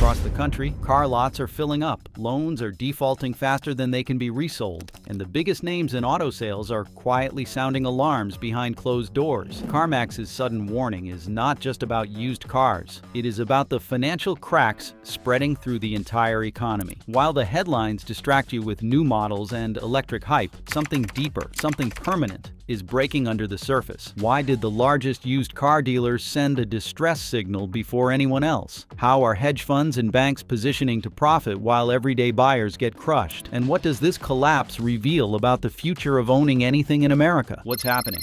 Across the country, car lots are filling up, loans are defaulting faster than they can be resold, and the biggest names in auto sales are quietly sounding alarms behind closed doors. Carmax's sudden warning is not just about used cars. It is about the financial cracks spreading through the entire economy. While the headlines distract you with new models and electric hype, something deeper, something permanent, is breaking under the surface. Why did the largest used car dealers send a distress signal before anyone else? How are hedge funds and banks positioning to profit while everyday buyers get crushed? And what does this collapse reveal about the future of owning anything in America? What's happening?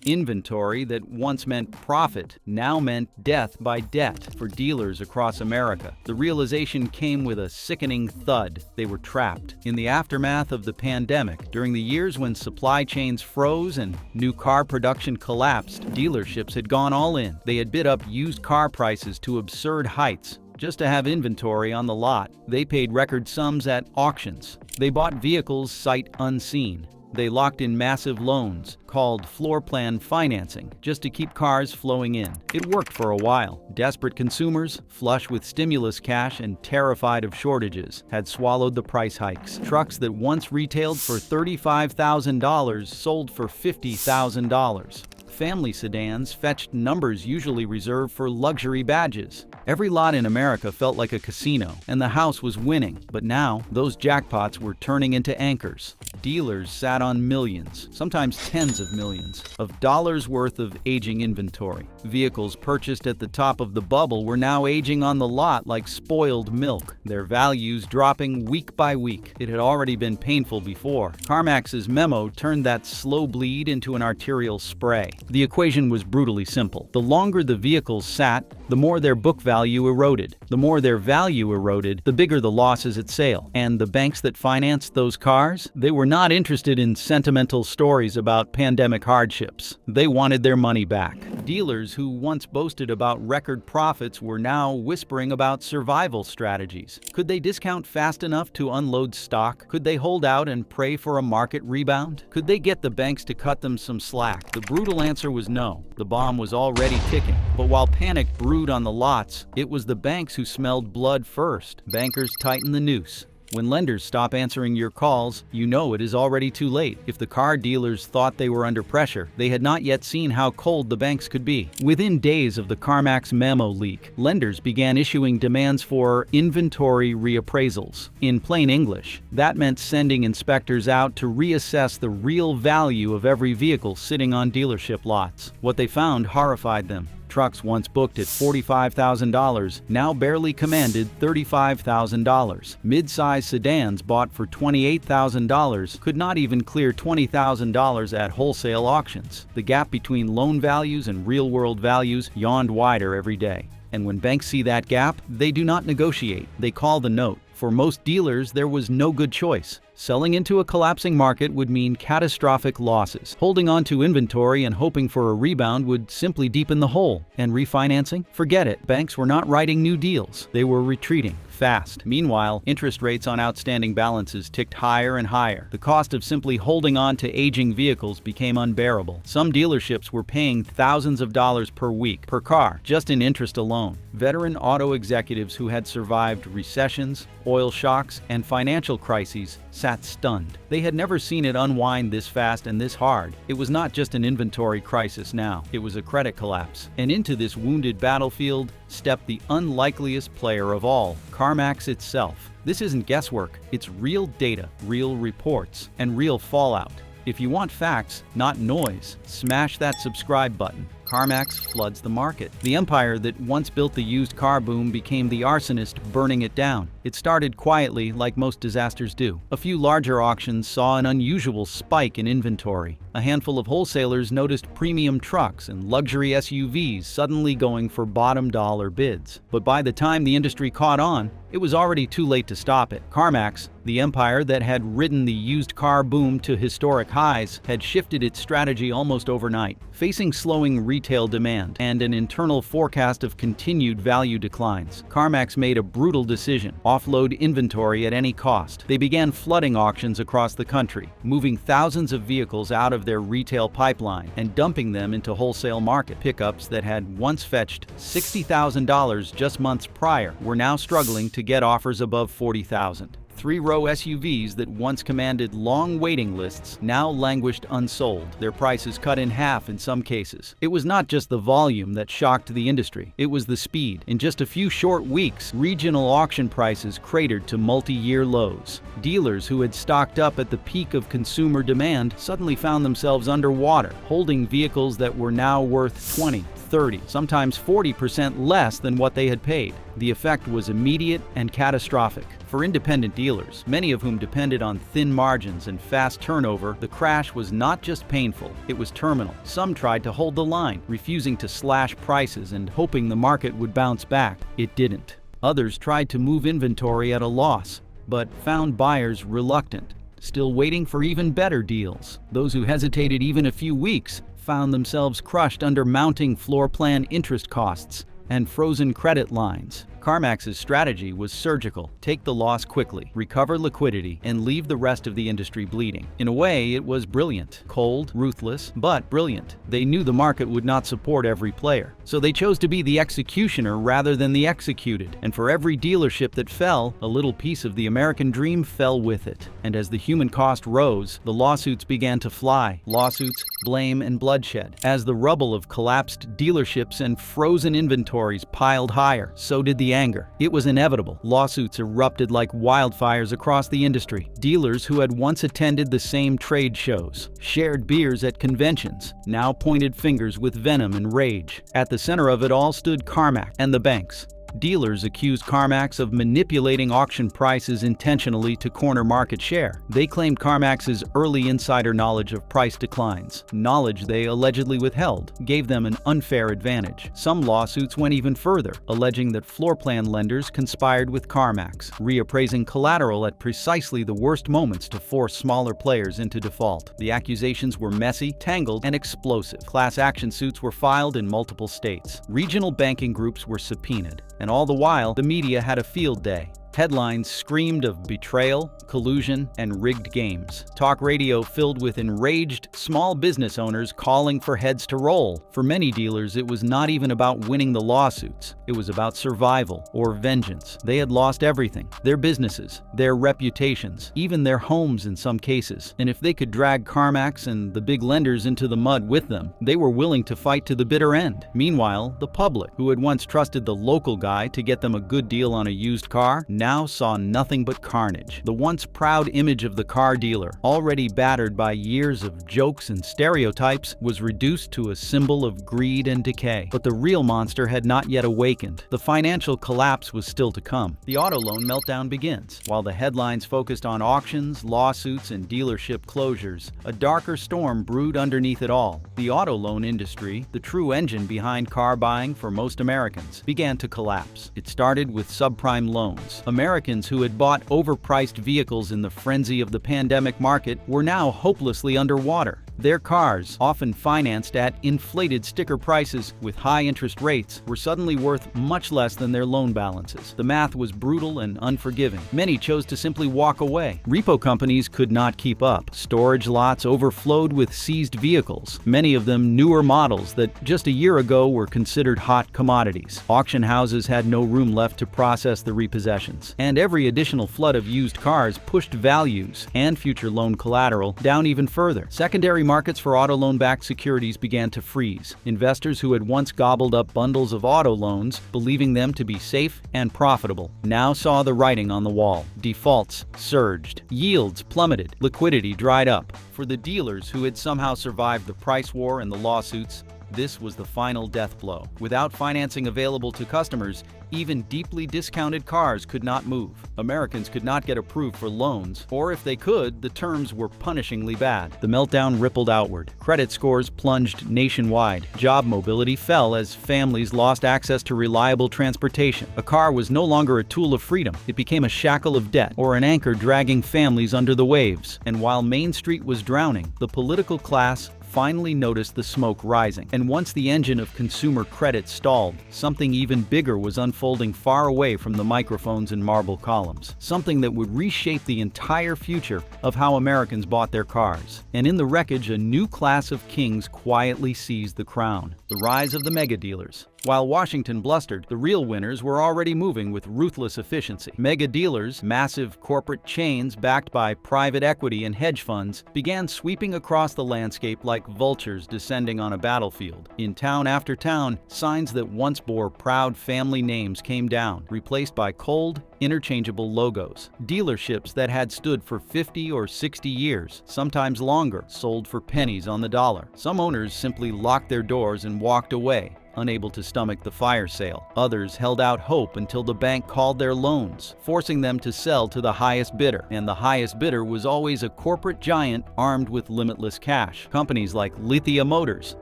Inventory that once meant profit now meant death by debt for dealers across America. The realization came with a sickening thud. They were trapped. In the aftermath of the pandemic, during the years when supply chains froze and new car production collapsed, dealerships had gone all in. They had bid up used car prices to absurd heights just to have inventory on the lot. They paid record sums at auctions. They bought vehicles sight unseen. They locked in massive loans, called floor plan financing, just to keep cars flowing in. It worked for a while. Desperate consumers, flush with stimulus cash and terrified of shortages, had swallowed the price hikes. Trucks that once retailed for $35,000 sold for $50,000. Family sedans fetched numbers usually reserved for luxury badges. Every lot in America felt like a casino, and the house was winning. But now, those jackpots were turning into anchors. Dealers sat on millions, sometimes tens of millions, of dollars worth of aging inventory. Vehicles purchased at the top of the bubble were now aging on the lot like spoiled milk, their values dropping week by week. It had already been painful before. Carmax's memo turned that slow bleed into an arterial spray. The equation was brutally simple. The longer the vehicles sat, the more their book value eroded. The more their value eroded, the bigger the losses at sale. And the banks that financed those cars, they were not interested in sentimental stories about pandemic hardships. They wanted their money back. Dealers who once boasted about record profits were now whispering about survival strategies. Could they discount fast enough to unload stock? Could they hold out and pray for a market rebound? Could they get the banks to cut them some slack? The brutal answer was no. The bomb was already ticking. But while panic brewed on the lots, it was the banks who smelled blood first. Bankers tightened the noose. When lenders stop answering your calls, you know it is already too late. If the car dealers thought they were under pressure, they had not yet seen how cold the banks could be. Within days of the Carmax memo leak, lenders began issuing demands for inventory reappraisals. In plain English, that meant sending inspectors out to reassess the real value of every vehicle sitting on dealership lots. What they found horrified them. Trucks once booked at $45,000 now barely commanded $35,000. Mid-size sedans bought for $28,000 could not even clear $20,000 at wholesale auctions. The gap between loan values and real-world values yawned wider every day. And when banks see that gap, they do not negotiate. They call the note. For most dealers, there was no good choice. Selling into a collapsing market would mean catastrophic losses. Holding on to inventory and hoping for a rebound would simply deepen the hole. And refinancing? Forget it. Banks were not writing new deals. They were retreating fast. Meanwhile, interest rates on outstanding balances ticked higher and higher. The cost of simply holding on to aging vehicles became unbearable. Some dealerships were paying thousands of dollars per week, per car, just in interest alone. Veteran auto executives who had survived recessions, oil shocks, and financial crises sat stunned. They had never seen it unwind this fast and this hard. It was not just an inventory crisis now. It was a credit collapse. And into this wounded battlefield stepped the unlikeliest player of all, Carmax itself. This isn't guesswork. It's real data, real reports, and real fallout. If you want facts, not noise, smash that subscribe button. Carmax floods the market. The empire that once built the used car boom became the arsonist burning it down. It started quietly, like most disasters do. A few larger auctions saw an unusual spike in inventory. A handful of wholesalers noticed premium trucks and luxury SUVs suddenly going for bottom dollar bids. But by the time the industry caught on, it it was already too late to stop it. Carmax, the empire that had ridden the used car boom to historic highs, had shifted its strategy almost overnight. Facing slowing retail demand and an internal forecast of continued value declines, Carmax made a brutal decision: offload inventory at any cost. They began flooding auctions across the country, moving thousands of vehicles out of their retail pipeline and dumping them into wholesale market. Pickups that had once fetched $60,000 just months prior were now struggling to get offers above $40,000. Three-row SUVs that once commanded long waiting lists now languished unsold, their prices cut in half in some cases. It was not just the volume that shocked the industry, it was the speed. In just a few short weeks, regional auction prices cratered to multi-year lows. Dealers who had stocked up at the peak of consumer demand suddenly found themselves underwater, holding vehicles that were now worth 20, 30, sometimes 40% less than what they had paid. The effect was immediate and catastrophic. For independent dealers, many of whom depended on thin margins and fast turnover, the crash was not just painful, it was terminal. Some tried to hold the line, refusing to slash prices and hoping the market would bounce back. It didn't. Others tried to move inventory at a loss, but found buyers reluctant, still waiting for even better deals. Those who hesitated even a few weeks found themselves crushed under mounting floor plan interest costs and frozen credit lines. Carmax's strategy was surgical: take the loss quickly, recover liquidity, and leave the rest of the industry bleeding. In a way, it was brilliant. Cold, ruthless, but brilliant. They knew the market would not support every player, so they chose to be the executioner rather than the executed. And for every dealership that fell, a little piece of the American dream fell with it. And as the human cost rose, the lawsuits began to fly. Lawsuits, blame, and bloodshed. As the rubble of collapsed dealerships and frozen inventories piled higher, so did the anger. It was inevitable. Lawsuits erupted like wildfires across the industry. Dealers who had once attended the same trade shows, shared beers at conventions, now pointed fingers with venom and rage. At the center of it all stood Carmax and the banks. Dealers accused Carmax of manipulating auction prices intentionally to corner market share. They claimed Carmax's early insider knowledge of price declines, knowledge they allegedly withheld, gave them an unfair advantage. Some lawsuits went even further, alleging that floor plan lenders conspired with Carmax, reappraising collateral at precisely the worst moments to force smaller players into default. The accusations were messy, tangled, and explosive. Class action suits were filed in multiple states. Regional banking groups were subpoenaed. And all the while, the media had a field day. Headlines screamed of betrayal, collusion, and rigged games. Talk radio filled with enraged small business owners calling for heads to roll. For many dealers, it was not even about winning the lawsuits. It was about survival or vengeance. They had lost everything: their businesses, their reputations, even their homes in some cases. And if they could drag Carmax and the big lenders into the mud with them, they were willing to fight to the bitter end. Meanwhile, the public, who had once trusted the local guy to get them a good deal on a used car, now saw nothing but carnage. The once proud image of the car dealer, already battered by years of jokes and stereotypes, was reduced to a symbol of greed and decay. But the real monster had not yet awakened. The financial collapse was still to come. The auto loan meltdown begins. While the headlines focused on auctions, lawsuits, and dealership closures, a darker storm brewed underneath it all. The auto loan industry, the true engine behind car buying for most Americans, began to collapse. It started with subprime loans. Americans who had bought overpriced vehicles in the frenzy of the pandemic market were now hopelessly underwater. Their cars, often financed at inflated sticker prices with high interest rates, were suddenly worth much less than their loan balances. The math was brutal and unforgiving. Many chose to simply walk away. Repo companies could not keep up. Storage lots overflowed with seized vehicles, many of them newer models that just a year ago were considered hot commodities. Auction houses had no room left to process the repossessions, and every additional flood of used cars pushed values and future loan collateral down even further. Secondary markets for auto loan-backed securities began to freeze. Investors who had once gobbled up bundles of auto loans, believing them to be safe and profitable, now saw the writing on the wall. Defaults surged. Yields plummeted. Liquidity dried up. For the dealers who had somehow survived the price war and the lawsuits, this was the final death blow. Without financing available to customers, Even deeply discounted cars could not move. Americans could not get approved for loans, or if they could, the terms were punishingly bad. The meltdown rippled outward. Credit scores plunged nationwide. Job mobility fell as families lost access to reliable transportation. A car was no longer a tool of freedom. It became a shackle of debt or an anchor dragging families under the waves. And while Main Street was drowning, the political class finally noticed the smoke rising. And once the engine of consumer credit stalled, something even bigger was unfolding far away from the microphones and marble columns. Something that would reshape the entire future of how Americans bought their cars. And in the wreckage, a new class of kings quietly seized the crown. The rise of the mega dealers. While Washington blustered, the real winners were already moving with ruthless efficiency. Mega dealers, massive corporate chains backed by private equity and hedge funds, began sweeping across the landscape like vultures descending on a battlefield. In town after town, signs that once bore proud family names came down, replaced by cold, interchangeable logos. Dealerships that had stood for 50 or 60 years, sometimes longer, sold for pennies on the dollar. Some owners simply locked their doors and walked away, unable to stomach the fire sale. Others held out hope until the bank called their loans, forcing them to sell to the highest bidder. And the highest bidder was always a corporate giant armed with limitless cash. Companies like Lithia Motors,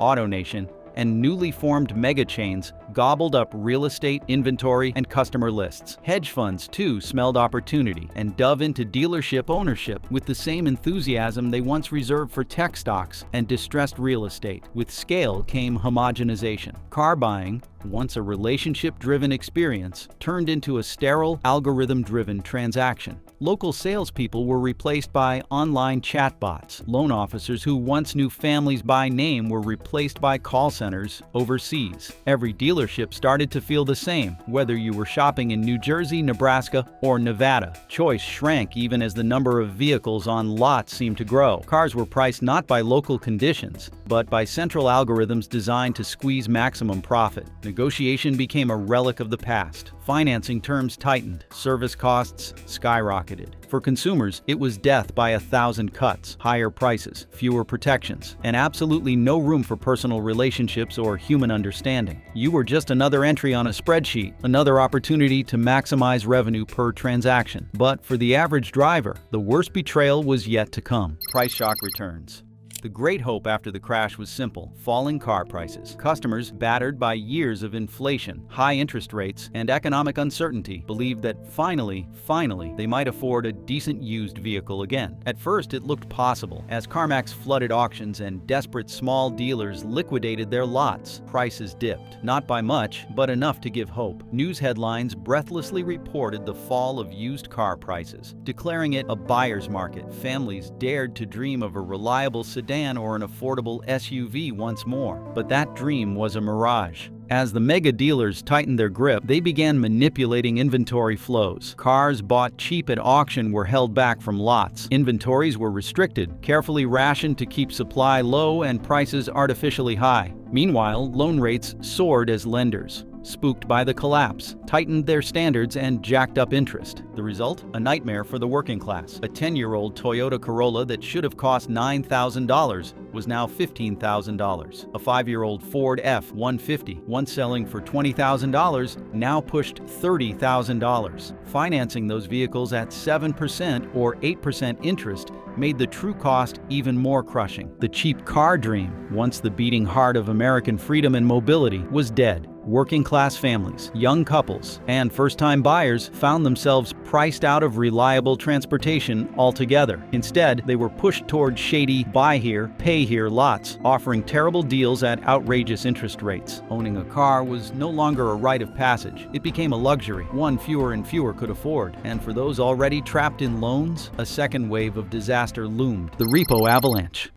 AutoNation, and newly formed mega chains gobbled up real estate, inventory, and customer lists. Hedge funds, too, smelled opportunity and dove into dealership ownership with the same enthusiasm they once reserved for tech stocks and distressed real estate. With scale came homogenization. Car buying, once a relationship-driven experience, turned into a sterile, algorithm-driven transaction. Local salespeople were replaced by online chatbots. Loan officers who once knew families by name were replaced by call centers overseas. Every dealership started to feel the same, whether you were shopping in New Jersey, Nebraska, or Nevada. Choice shrank even as the number of vehicles on lots seemed to grow. Cars were priced not by local conditions, but by central algorithms designed to squeeze maximum profit. Negotiation became a relic of the past. Financing terms tightened. Service costs skyrocketed. For consumers, it was death by 1,000 cuts, higher prices, fewer protections, and absolutely no room for personal relationships or human understanding. You were just another entry on a spreadsheet, another opportunity to maximize revenue per transaction. But for the average driver, the worst betrayal was yet to come. Price shock returns. The great hope after the crash was simple: falling car prices. Customers, battered by years of inflation, high interest rates, and economic uncertainty, believed that finally, they might afford a decent used vehicle again. At first, it looked possible. As Carmax flooded auctions and desperate small dealers liquidated their lots, prices dipped. Not by much, but enough to give hope. News headlines breathlessly reported the fall of used car prices, declaring it a buyer's market. Families dared to dream of a reliable sedan or an affordable SUV once more. But that dream was a mirage. As the mega dealers tightened their grip, they began manipulating inventory flows. Cars bought cheap at auction were held back from lots. Inventories were restricted, carefully rationed to keep supply low and prices artificially high. Meanwhile, loan rates soared as lenders, spooked by the collapse, tightened their standards and jacked up interest. The result? A nightmare for the working class. A 10-year-old Toyota Corolla that should have cost $9,000 was now $15,000. A 5-year-old Ford F-150, once selling for $20,000, now pushed $30,000. Financing those vehicles at 7% or 8% interest made the true cost even more crushing. The cheap car dream, once the beating heart of American freedom and mobility, was dead. Working-class families, young couples, and first-time buyers found themselves priced out of reliable transportation altogether. Instead, they were pushed toward shady buy here, pay here lots, offering terrible deals at outrageous interest rates. Owning a car was no longer a rite of passage. It became a luxury, one fewer and fewer could afford. And for those already trapped in loans, a second wave of disaster loomed: the repo avalanche.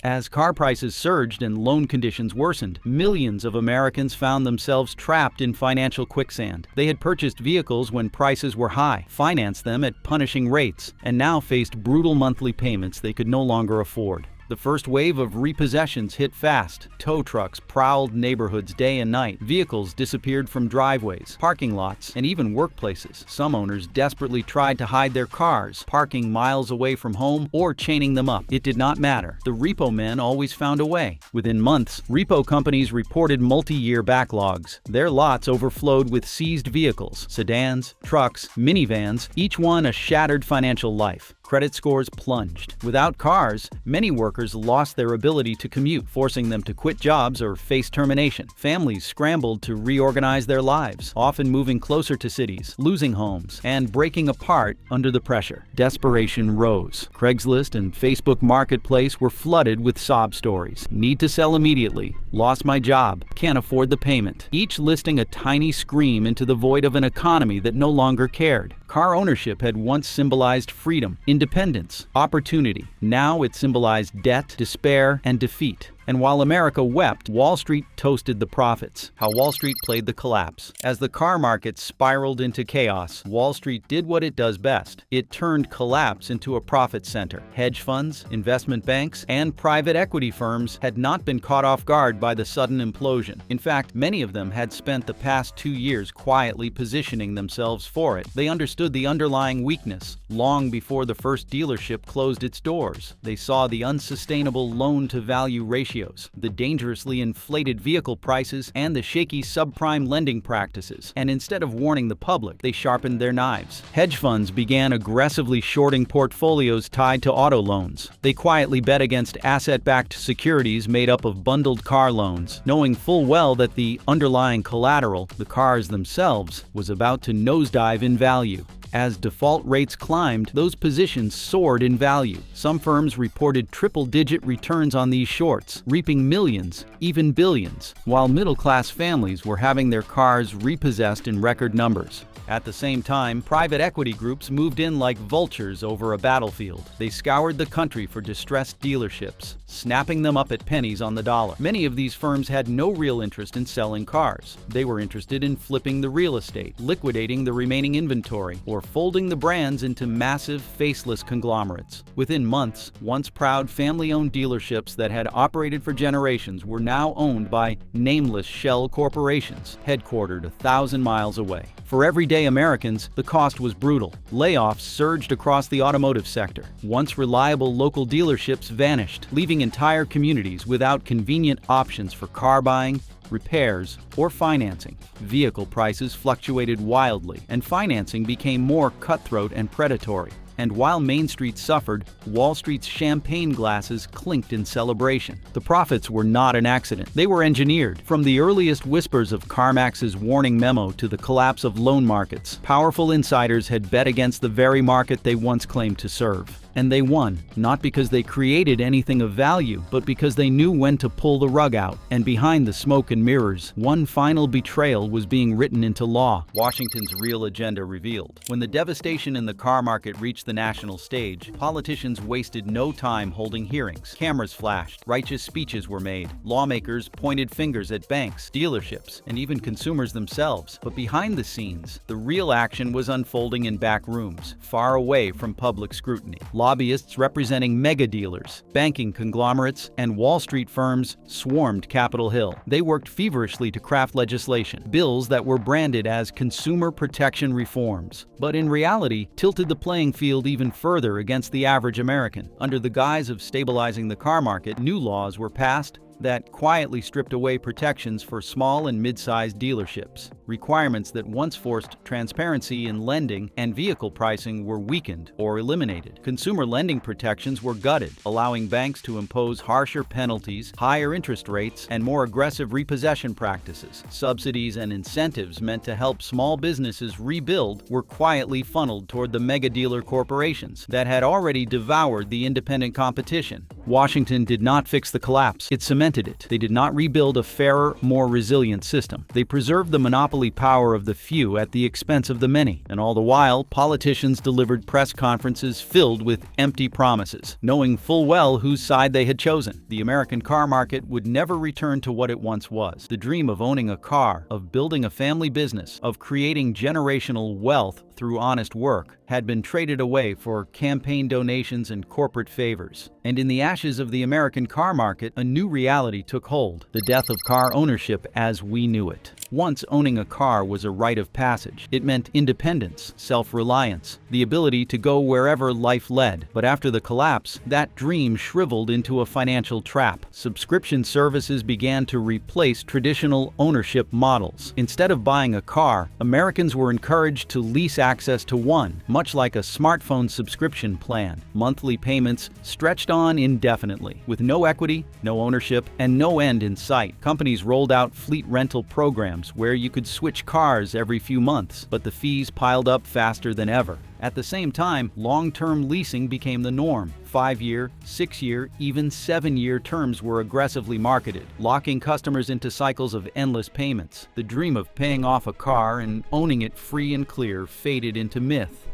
As car prices surged and loan conditions worsened, millions of Americans found themselves trapped in financial quicksand. They had purchased vehicles when prices were high, financed them at punishing rates, and now faced brutal monthly payments they could no longer afford. The first wave of repossessions hit fast. Tow trucks prowled neighborhoods day and night. Vehicles disappeared from driveways, parking lots, and even workplaces. Some owners desperately tried to hide their cars, parking miles away from home or chaining them up. It did not matter. The repo men always found a way. Within months, repo companies reported multi-year backlogs. Their lots overflowed with seized vehicles, sedans, trucks, minivans, each one a shattered financial life. Credit scores plunged. Without cars, many workers lost their ability to commute, forcing them to quit jobs or face termination. Families scrambled to reorganize their lives, often moving closer to cities, losing homes, and breaking apart under the pressure. Desperation rose. Craigslist and Facebook Marketplace were flooded with sob stories. Need to sell immediately. Lost my job. Can't afford the payment. Each listing a tiny scream into the void of an economy that no longer cared. Car ownership had once symbolized freedom, independence, opportunity. Now it symbolized debt, despair, and defeat. And while America wept, Wall Street toasted the profits. How Wall Street played the collapse. As the car market spiraled into chaos, Wall Street did what it does best. It turned collapse into a profit center. Hedge funds, investment banks, and private equity firms had not been caught off guard by the sudden implosion. In fact, many of them had spent the past 2 years quietly positioning themselves for it. They understood the underlying weakness long before the first dealership closed its doors. They saw the unsustainable loan-to-value ratio, the dangerously inflated vehicle prices, and the shaky subprime lending practices. And instead of warning the public, they sharpened their knives. Hedge funds began aggressively shorting portfolios tied to auto loans. They quietly bet against asset-backed securities made up of bundled car loans, knowing full well that the underlying collateral, the cars themselves, was about to nosedive in value. As default rates climbed, those positions soared in value. Some firms reported triple-digit returns on these shorts, reaping millions, even billions, while middle-class families were having their cars repossessed in record numbers. At the same time, private equity groups moved in like vultures over a battlefield. They scoured the country for distressed dealerships, snapping them up at pennies on the dollar. Many of these firms had no real interest in selling cars. They were interested in flipping the real estate, liquidating the remaining inventory, or folding the brands into massive, faceless conglomerates. Within months, once proud family-owned dealerships that had operated for generations were now owned by nameless shell corporations, headquartered 1,000 miles away. For everyday Americans, the cost was brutal. Layoffs surged across the automotive sector. Once reliable local dealerships vanished, leaving entire communities without convenient options for car buying, repairs, or financing. Vehicle prices fluctuated wildly, and financing became more cutthroat and predatory. And while Main Street suffered, Wall Street's champagne glasses clinked in celebration. The profits were not an accident. They were engineered. From the earliest whispers of Carmax's warning memo to the collapse of loan markets, powerful insiders had bet against the very market they once claimed to serve. And they won, not because they created anything of value, but because they knew when to pull the rug out. And behind the smoke and mirrors, one final betrayal was being written into law. Washington's real agenda revealed. When the devastation in the car market reached the national stage, politicians wasted no time holding hearings. Cameras flashed, righteous speeches were made, lawmakers pointed fingers at banks, dealerships, and even consumers themselves. But behind the scenes, the real action was unfolding in back rooms, far away from public scrutiny. Lobbyists representing mega dealers, banking conglomerates, and Wall Street firms swarmed Capitol Hill. They worked feverishly to craft legislation, bills that were branded as consumer protection reforms, but in reality tilted the playing field even further against the average American. Under the guise of stabilizing the car market, new laws were passed that quietly stripped away protections for small and mid-sized dealerships. Requirements that once forced transparency in lending and vehicle pricing were weakened or eliminated. Consumer lending protections were gutted, allowing banks to impose harsher penalties, higher interest rates, and more aggressive repossession practices. Subsidies and incentives meant to help small businesses rebuild were quietly funneled toward the mega dealer corporations that had already devoured the independent competition. Washington did not fix the collapse. It cemented it. They did not rebuild a fairer, more resilient system. They preserved the monopoly power of the few at the expense of the many. And all the while, politicians delivered press conferences filled with empty promises, knowing full well whose side they had chosen. The American car market would never return to what it once was. The dream of owning a car, of building a family business, of creating generational wealth through honest work, had been traded away for campaign donations and corporate favors. And in the ashes of the American car market, a new reality took hold: the death of car ownership as we knew it. Once owning a car was a rite of passage. It meant independence, self-reliance, the ability to go wherever life led. But after the collapse, that dream shriveled into a financial trap. Subscription services began to replace traditional ownership models. Instead of buying a car, Americans were encouraged to lease access to one, much like a smartphone subscription plan. Monthly payments stretched on indefinitely, with no equity, no ownership, and no end in sight. Companies rolled out fleet rental programs where you could switch cars every few months, but the fees piled up faster than ever. At the same time, long-term leasing became the norm. 5-year, 6-year, even 7-year terms were aggressively marketed, locking customers into cycles of endless payments. The dream of paying off a car and owning it free and clear faded into myth.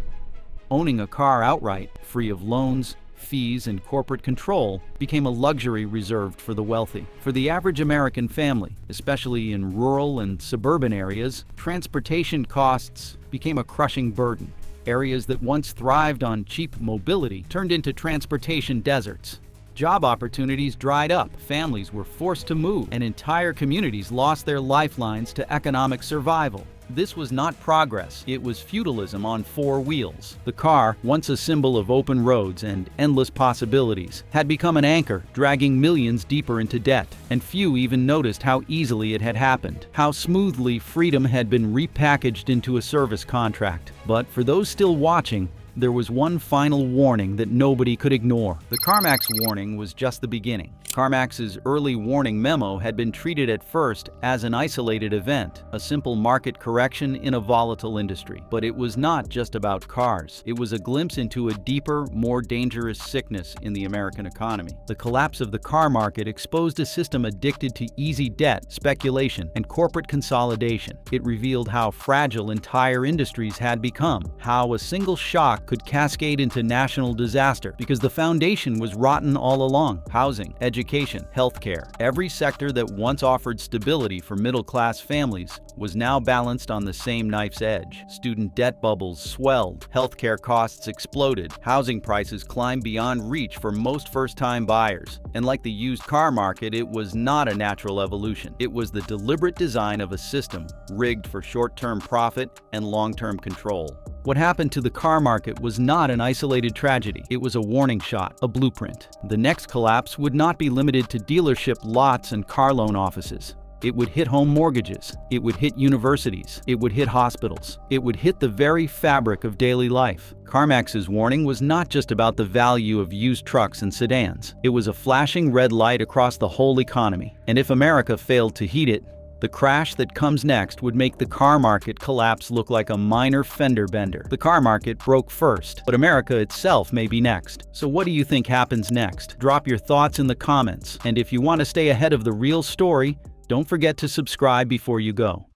Owning a car outright, free of loans, fees, and corporate control, became a luxury reserved for the wealthy. For the average American family, especially in rural and suburban areas, transportation costs became a crushing burden. Areas that once thrived on cheap mobility turned into transportation deserts. Job opportunities dried up, families were forced to move, and entire communities lost their lifelines to economic survival. This was not progress, it was feudalism on 4 wheels. The car, once a symbol of open roads and endless possibilities, had become an anchor, dragging millions deeper into debt. And few even noticed how easily it had happened, how smoothly freedom had been repackaged into a service contract. But for those still watching, there was one final warning that nobody could ignore. The Carmax warning was just the beginning. Carmax's early warning memo had been treated at first as an isolated event, a simple market correction in a volatile industry. But it was not just about cars. It was a glimpse into a deeper, more dangerous sickness in the American economy. The collapse of the car market exposed a system addicted to easy debt, speculation, and corporate consolidation. It revealed how fragile entire industries had become, how a single shock could cascade into national disaster because the foundation was rotten all along. Housing, education, healthcare, every sector that once offered stability for middle-class families was now balanced on the same knife's edge. Student debt bubbles swelled, healthcare costs exploded, housing prices climbed beyond reach for most first-time buyers. And like the used car market, it was not a natural evolution. It was the deliberate design of a system rigged for short-term profit and long-term control. What happened to the car market was not an isolated tragedy. It was a warning shot, a blueprint. The next collapse would not be limited to dealership lots and car loan offices. It would hit home mortgages. It would hit universities. It would hit hospitals. It would hit the very fabric of daily life. Carmax's warning was not just about the value of used trucks and sedans. It was a flashing red light across the whole economy. And if America failed to heed it, the crash that comes next would make the car market collapse look like a minor fender bender. The car market broke first, but America itself may be next. So what do you think happens next? Drop your thoughts in the comments. And if you want to stay ahead of the real story, don't forget to subscribe before you go.